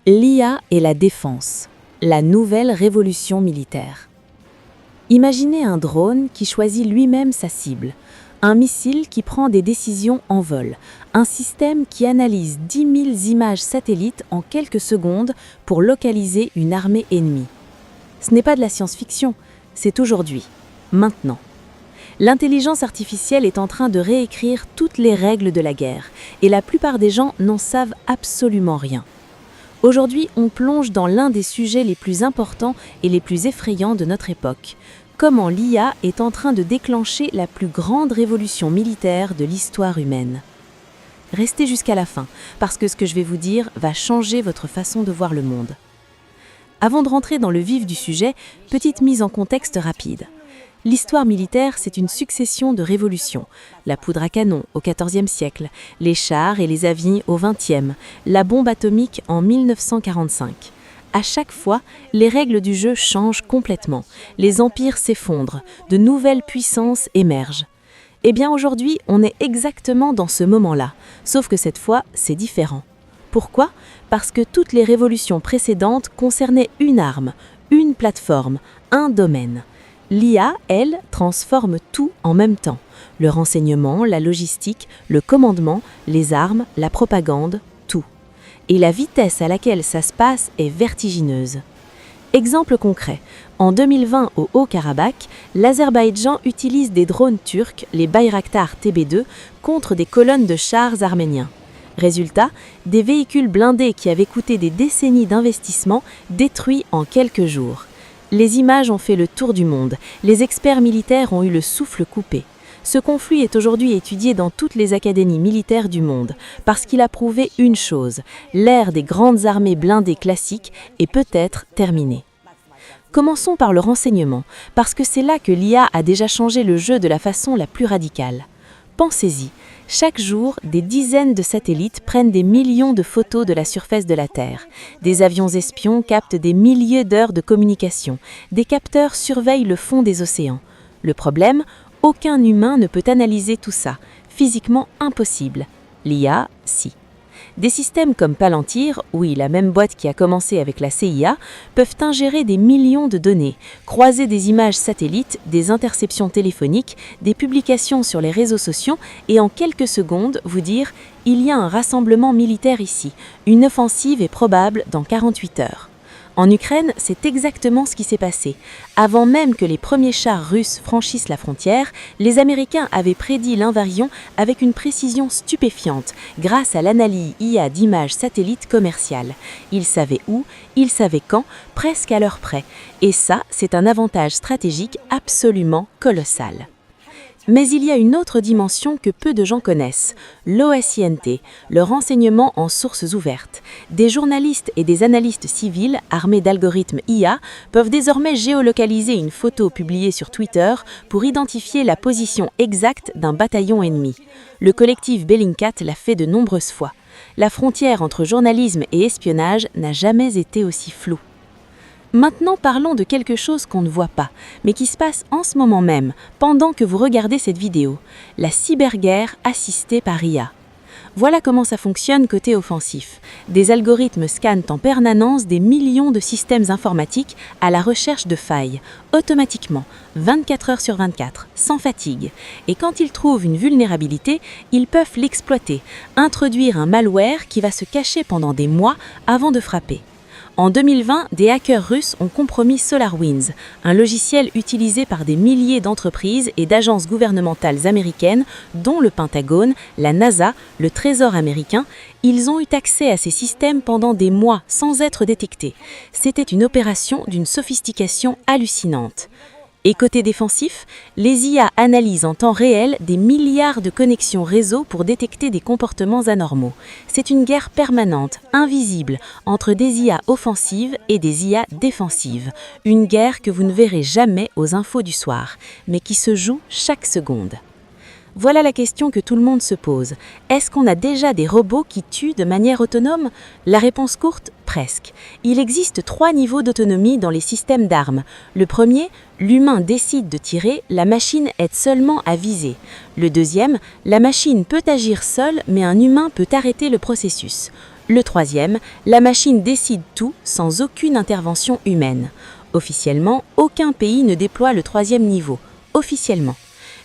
L'IA et la défense, la nouvelle révolution militaire. Imaginez un drone qui choisit lui-même sa cible, un missile qui prend des décisions en vol, un système qui analyse 10 000 images satellites en quelques secondes pour localiser une armée ennemie. Ce n'est pas de la science-fiction, c'est aujourd'hui, maintenant. L'intelligence artificielle est en train de réécrire toutes les règles de la guerre, et la plupart des gens n'en savent absolument rien. Aujourd'hui, on plonge dans l'un des sujets les plus importants et les plus effrayants de notre époque. Comment l'IA est en train de déclencher la plus grande révolution militaire de l'histoire humaine. Restez jusqu'à la fin, parce que ce que je vais vous dire va changer votre façon de voir le monde. Avant de rentrer dans le vif du sujet, petite mise en contexte rapide. L'histoire militaire, c'est une succession de révolutions. La poudre à canon au XIVe siècle, les chars et les avions au XXe, la bombe atomique en 1945. À chaque fois, les règles du jeu changent complètement. Les empires s'effondrent, de nouvelles puissances émergent. Eh bien aujourd'hui, on est exactement dans ce moment-là, sauf que cette fois, c'est différent. Pourquoi ? Parce que toutes les révolutions précédentes concernaient une arme, une plateforme, un domaine. L'IA, elle, transforme tout en même temps. Le renseignement, la logistique, le commandement, les armes, la propagande, tout. Et la vitesse à laquelle ça se passe est vertigineuse. Exemple concret, en 2020 au Haut-Karabakh, l'Azerbaïdjan utilise des drones turcs, les Bayraktar TB2, contre des colonnes de chars arméniens. Résultat, des véhicules blindés qui avaient coûté des décennies d'investissement détruits en quelques jours. Les images ont fait le tour du monde, les experts militaires ont eu le souffle coupé. Ce conflit est aujourd'hui étudié dans toutes les académies militaires du monde, parce qu'il a prouvé une chose, l'ère des grandes armées blindées classiques est peut-être terminée. Commençons par le renseignement, parce que c'est là que l'IA a déjà changé le jeu de la façon la plus radicale. Pensez-y, chaque jour, des dizaines de satellites prennent des millions de photos de la surface de la Terre. Des avions espions captent des milliers d'heures de communication. Des capteurs surveillent le fond des océans. Le problème, aucun humain ne peut analyser tout ça. Physiquement impossible. L'IA, si. Des systèmes comme Palantir, oui, la même boîte qui a commencé avec la CIA, peuvent ingérer des millions de données, croiser des images satellites, des interceptions téléphoniques, des publications sur les réseaux sociaux et en quelques secondes vous dire « il y a un rassemblement militaire ici, une offensive est probable dans 48 heures ». En Ukraine, c'est exactement ce qui s'est passé. Avant même que les premiers chars russes franchissent la frontière, les Américains avaient prédit l'invasion avec une précision stupéfiante grâce à l'analyse IA d'images satellites commerciales. Ils savaient où, ils savaient quand, presque à l'heure près. Et ça, c'est un avantage stratégique absolument colossal. Mais il y a une autre dimension que peu de gens connaissent, l'OSINT, le renseignement en sources ouvertes. Des journalistes et des analystes civils armés d'algorithmes IA peuvent désormais géolocaliser une photo publiée sur Twitter pour identifier la position exacte d'un bataillon ennemi. Le collectif Bellingcat l'a fait de nombreuses fois. La frontière entre journalisme et espionnage n'a jamais été aussi floue. Maintenant, parlons de quelque chose qu'on ne voit pas, mais qui se passe en ce moment même, pendant que vous regardez cette vidéo, la cyberguerre assistée par IA. Voilà comment ça fonctionne côté offensif. Des algorithmes scannent en permanence des millions de systèmes informatiques à la recherche de failles, automatiquement, 24 heures sur 24, sans fatigue. Et quand ils trouvent une vulnérabilité, ils peuvent l'exploiter, introduire un malware qui va se cacher pendant des mois avant de frapper. En 2020, des hackers russes ont compromis SolarWinds, un logiciel utilisé par des milliers d'entreprises et d'agences gouvernementales américaines, dont le Pentagone, la NASA, le Trésor américain. Ils ont eu accès à ces systèmes pendant des mois sans être détectés. C'était une opération d'une sophistication hallucinante. Et côté défensif, les IA analysent en temps réel des milliards de connexions réseau pour détecter des comportements anormaux. C'est une guerre permanente, invisible, entre des IA offensives et des IA défensives. Une guerre que vous ne verrez jamais aux infos du soir, mais qui se joue chaque seconde. Voilà la question que tout le monde se pose. Est-ce qu'on a déjà des robots qui tuent de manière autonome ? La réponse courte, presque. Il existe 3 niveaux d'autonomie dans les systèmes d'armes. Le premier, l'humain décide de tirer, la machine aide seulement à viser. Le deuxième, la machine peut agir seule, mais un humain peut arrêter le processus. Le troisième, la machine décide tout sans aucune intervention humaine. Officiellement, aucun pays ne déploie le troisième niveau. Officiellement.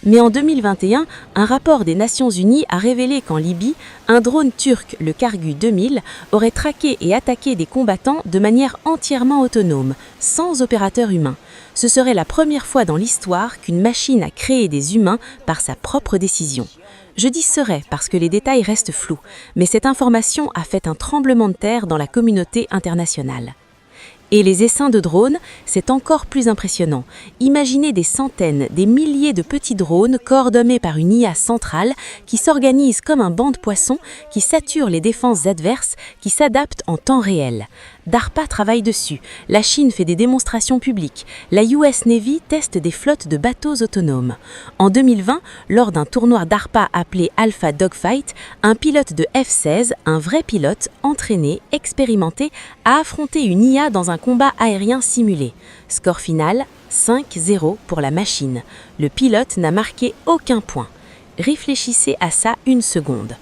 Mais en 2021, un rapport des Nations Unies a révélé qu'en Libye, un drone turc, le Kargu 2000, aurait traqué et attaqué des combattants de manière entièrement autonome, sans opérateur humain. Ce serait la première fois dans l'histoire qu'une machine a créé des humains par sa propre décision. Je dis serait parce que les détails restent flous, mais cette information a fait un tremblement de terre dans la communauté internationale. Et les essaims de drones, c'est encore plus impressionnant. Imaginez des centaines, des milliers de petits drones coordonnés par une IA centrale qui s'organise comme un banc de poissons, qui sature les défenses adverses, qui s'adapte en temps réel. DARPA travaille dessus, la Chine fait des démonstrations publiques, la US Navy teste des flottes de bateaux autonomes. En 2020, lors d'un tournoi DARPA appelé Alpha Dogfight, un pilote de F-16, un vrai pilote, entraîné, expérimenté, a affronté une IA dans un combat aérien simulé. Score final, 5-0 pour la machine. Le pilote n'a marqué aucun point. Réfléchissez à ça une seconde.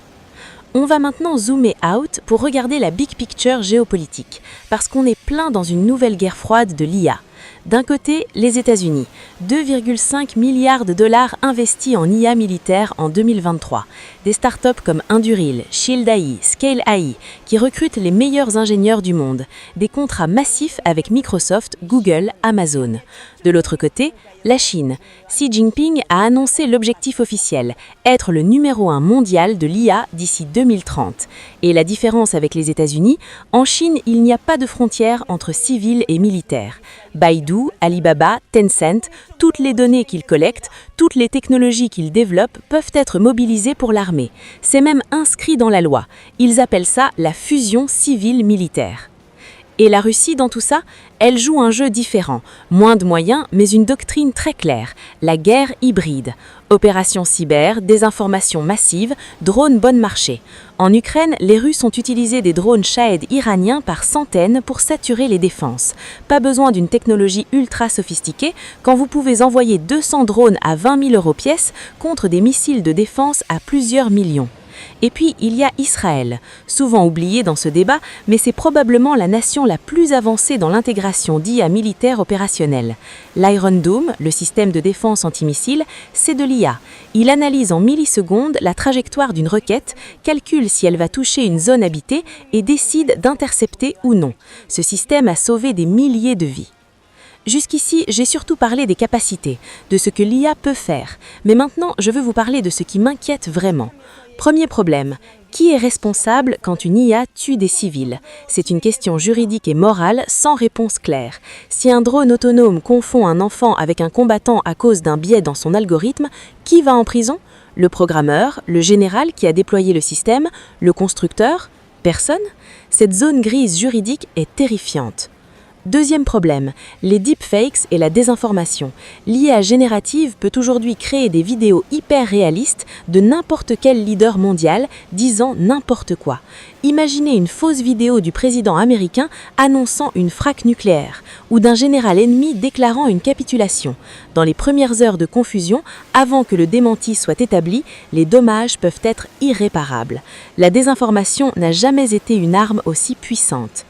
On va maintenant zoomer out pour regarder la big picture géopolitique, parce qu'on est plein dans une nouvelle guerre froide de l'IA. D'un côté, les États-Unis, 2,5 milliards de dollars investis en IA militaire en 2023. Des startups comme Induril, Shield AI, Scale AI, qui recrutent les meilleurs ingénieurs du monde. Des contrats massifs avec Microsoft, Google, Amazon. De l'autre côté, la Chine. Xi Jinping a annoncé l'objectif officiel, être le numéro 1 mondial de l'IA d'ici 2030. Et la différence avec les États-Unis, en Chine, il n'y a pas de frontière entre civils et militaires. Baidu, Alibaba, Tencent, toutes les données qu'ils collectent, toutes les technologies qu'ils développent peuvent être mobilisées pour l'armée. C'est même inscrit dans la loi. Ils appellent ça la fusion civile-militaire. Et la Russie, dans tout ça, elle joue un jeu différent. Moins de moyens, mais une doctrine très claire. La guerre hybride. Opérations cyber, désinformation massive, drones bon marché. En Ukraine, les Russes ont utilisé des drones Shahed iraniens par centaines pour saturer les défenses. Pas besoin d'une technologie ultra sophistiquée quand vous pouvez envoyer 200 drones à 20 000 € pièce contre des missiles de défense à plusieurs millions. Et puis, il y a Israël, souvent oublié dans ce débat, mais c'est probablement la nation la plus avancée dans l'intégration d'IA militaire opérationnelle. L'Iron Dome, le système de défense antimissile, c'est de l'IA. Il analyse en millisecondes la trajectoire d'une roquette, calcule si elle va toucher une zone habitée et décide d'intercepter ou non. Ce système a sauvé des milliers de vies. Jusqu'ici, j'ai surtout parlé des capacités, de ce que l'IA peut faire, mais maintenant je veux vous parler de ce qui m'inquiète vraiment. Premier problème, qui est responsable quand une IA tue des civils? C'est une question juridique et morale sans réponse claire. Si un drone autonome confond un enfant avec un combattant à cause d'un biais dans son algorithme, qui va en prison? Le programmeur, le général qui a déployé le système, le constructeur? Personne? Cette zone grise juridique est terrifiante. Deuxième problème, les deepfakes et la désinformation. L'IA générative peut aujourd'hui créer des vidéos hyper réalistes de n'importe quel leader mondial disant n'importe quoi. Imaginez une fausse vidéo du président américain annonçant une frappe nucléaire ou d'un général ennemi déclarant une capitulation. Dans les premières heures de confusion, avant que le démenti soit établi, les dommages peuvent être irréparables. La désinformation n'a jamais été une arme aussi puissante.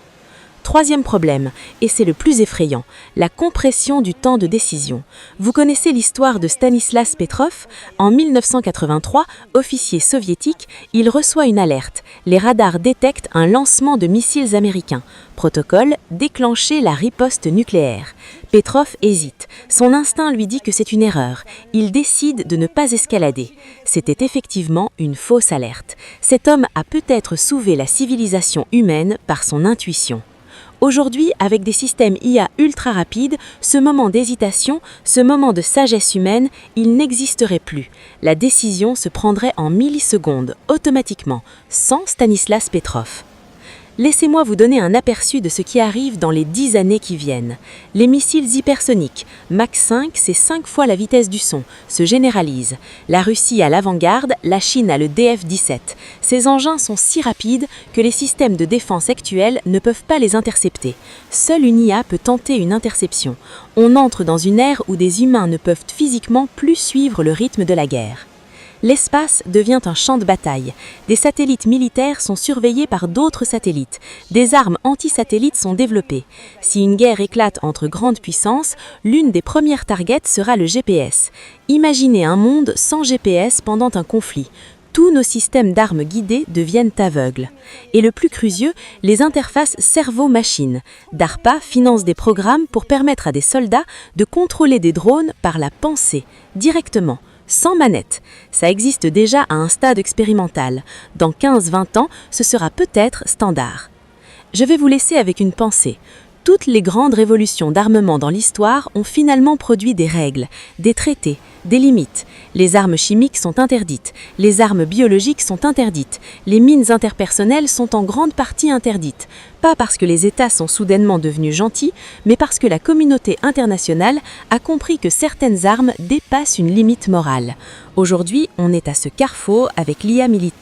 Troisième problème, et c'est le plus effrayant, la compression du temps de décision. Vous connaissez l'histoire de Stanislas Petrov? En 1983, officier soviétique, il reçoit une alerte. Les radars détectent un lancement de missiles américains. Protocole, déclencher la riposte nucléaire. Petrov hésite. Son instinct lui dit que c'est une erreur. Il décide de ne pas escalader. C'était effectivement une fausse alerte. Cet homme a peut-être sauvé la civilisation humaine par son intuition. Aujourd'hui, avec des systèmes IA ultra rapides, ce moment d'hésitation, ce moment de sagesse humaine, il n'existerait plus. La décision se prendrait en millisecondes, automatiquement, sans Stanislas Petrov. Laissez-moi vous donner un aperçu de ce qui arrive dans les 10 années qui viennent. Les missiles hypersoniques, Mach 5, c'est 5 fois la vitesse du son, se généralisent. La Russie à l'avant-garde, la Chine a le DF-17. Ces engins sont si rapides que les systèmes de défense actuels ne peuvent pas les intercepter. Seule une IA peut tenter une interception. On entre dans une ère où des humains ne peuvent physiquement plus suivre le rythme de la guerre. L'espace devient un champ de bataille. Des satellites militaires sont surveillés par d'autres satellites. Des armes anti-satellites sont développées. Si une guerre éclate entre grandes puissances, l'une des premières targets sera le GPS. Imaginez un monde sans GPS pendant un conflit. Tous nos systèmes d'armes guidées deviennent aveugles. Et le plus crucieux, les interfaces cerveau-machine. DARPA finance des programmes pour permettre à des soldats de contrôler des drones par la pensée, directement, sans manette. Ça existe déjà à un stade expérimental. Dans 15-20 ans, ce sera peut-être standard. Je vais vous laisser avec une pensée. Toutes les grandes révolutions d'armement dans l'histoire ont finalement produit des règles, des traités, des limites. Les armes chimiques sont interdites, les armes biologiques sont interdites, les mines interpersonnelles sont en grande partie interdites. Pas parce que les États sont soudainement devenus gentils, mais parce que la communauté internationale a compris que certaines armes dépassent une limite morale. Aujourd'hui, on est à ce carrefour avec l'IA militaire.